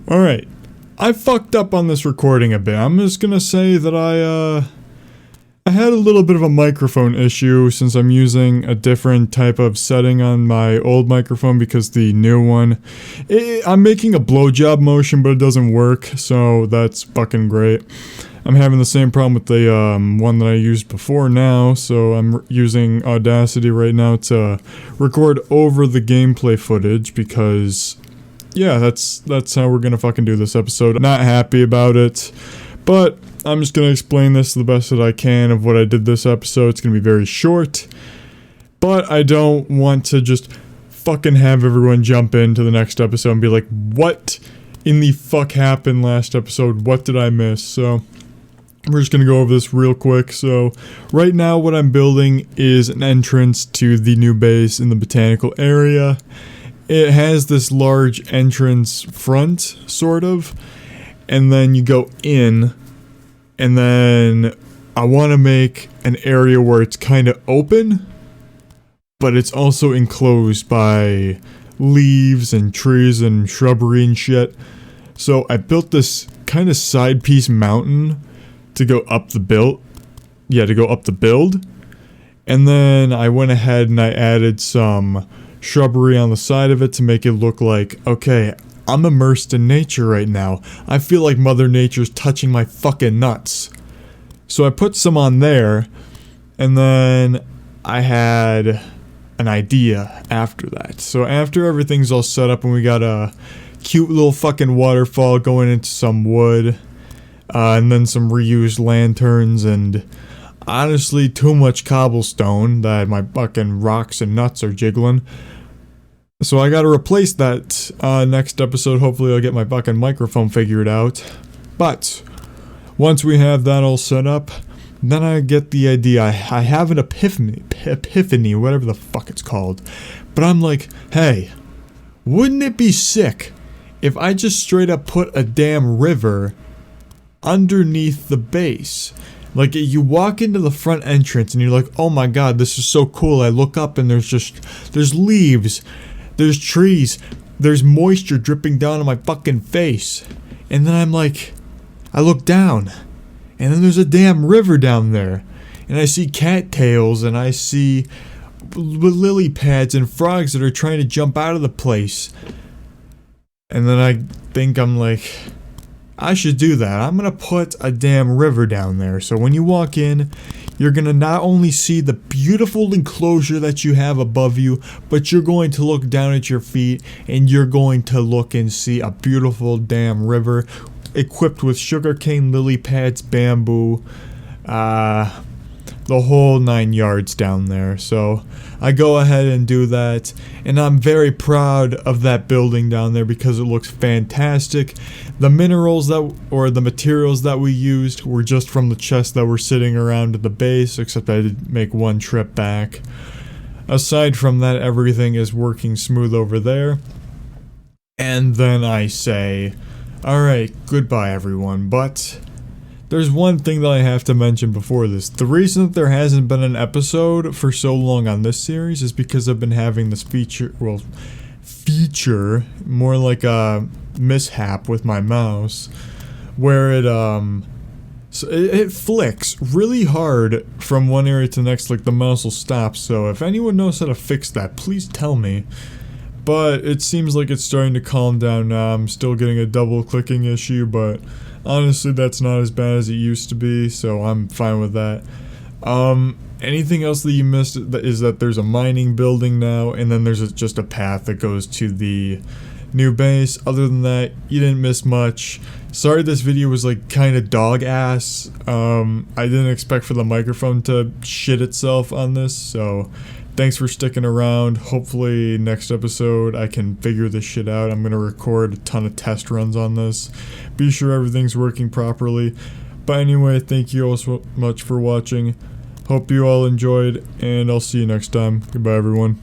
Alright, I fucked up on this recording a bit. I'm just gonna say that I had a little bit of a microphone issue since I'm using a different type of setting on my old microphone because the new one, I'm making a blowjob motion but it doesn't work, so that's fucking great. I'm having the same problem with the one that I used before now, so I'm using Audacity right now to record over the gameplay footage because, yeah, that's how we're gonna fucking do this episode. I'm not happy about it, but I'm just gonna explain this the best that I can of what I did this episode. It's gonna be very short, but I don't want to just fucking have everyone jump into the next episode and be like, what in the fuck happened last episode? What did I miss? So we're just gonna go over this real quick. So right now what I'm building is an entrance to the new base in the botanical area. It has this large entrance front, sort of, and then you go in, and then I want to make an area where it's kind of open, but it's also enclosed by leaves and trees and shrubbery and shit. So I built this kind of side piece mountain to go up the build, and then I went ahead and I added some shrubbery on the side of it to make it look like, okay, I'm immersed in nature right now. I feel like Mother Nature's touching my fucking nuts. So I put some on there, and then I had an idea after that. So after everything's all set up and we got a cute little fucking waterfall going into some wood, and then some reused lanterns, and honestly too much cobblestone that my fucking rocks and nuts are jiggling. So I gotta replace that next episode. Hopefully I'll get my fucking microphone figured out. But once we have that all set up, then I get the idea. I have an epiphany, whatever the fuck it's called. But I'm like, hey, wouldn't it be sick if I just straight up put a damn river underneath the base? Like, you walk into the front entrance and you're like, oh my god, this is so cool. I look up and there's leaves, there's trees, there's moisture dripping down on my fucking face. And then I'm like, I look down, and then there's a damn river down there. And I see cattails, and I see lily pads and frogs that are trying to jump out of the place. And then I think, I'm like, I should do that. I'm gonna put a damn river down there. So when you walk in, you're gonna not only see the beautiful enclosure that you have above you, but you're going to look down at your feet, and you're going to look and see a beautiful damn river equipped with sugarcane, lily pads, bamboo, the whole 9 yards down there. So I go ahead and do that, and I'm very proud of that building down there because it looks fantastic. The materials that we used were just from the chests that were sitting around at the base, except I did make one trip back. Aside from that, everything is working smooth over there. And then I say, alright, goodbye everyone, but there's one thing that I have to mention before this. The reason that there hasn't been an episode for so long on this series is because I've been having this feature, more like a mishap with my mouse, where it flicks really hard from one area to the next, like the mouse will stop. So if anyone knows how to fix that, please tell me. But it seems like it's starting to calm down now. I'm still getting a double clicking issue, but honestly that's not as bad as it used to be, so I'm fine with that. Anything else that you missed is that there's a mining building now, and then there's just a path that goes to the new base. Other than that, you didn't miss much. Sorry this video was like kind of dog ass. I didn't expect for the microphone to shit itself on this, so thanks for sticking around. Hopefully next episode I can figure this shit out. I'm gonna record a ton of test runs on this. Be sure everything's working properly. But anyway, thank you all so much for watching. Hope you all enjoyed, and I'll see you next time. Goodbye everyone.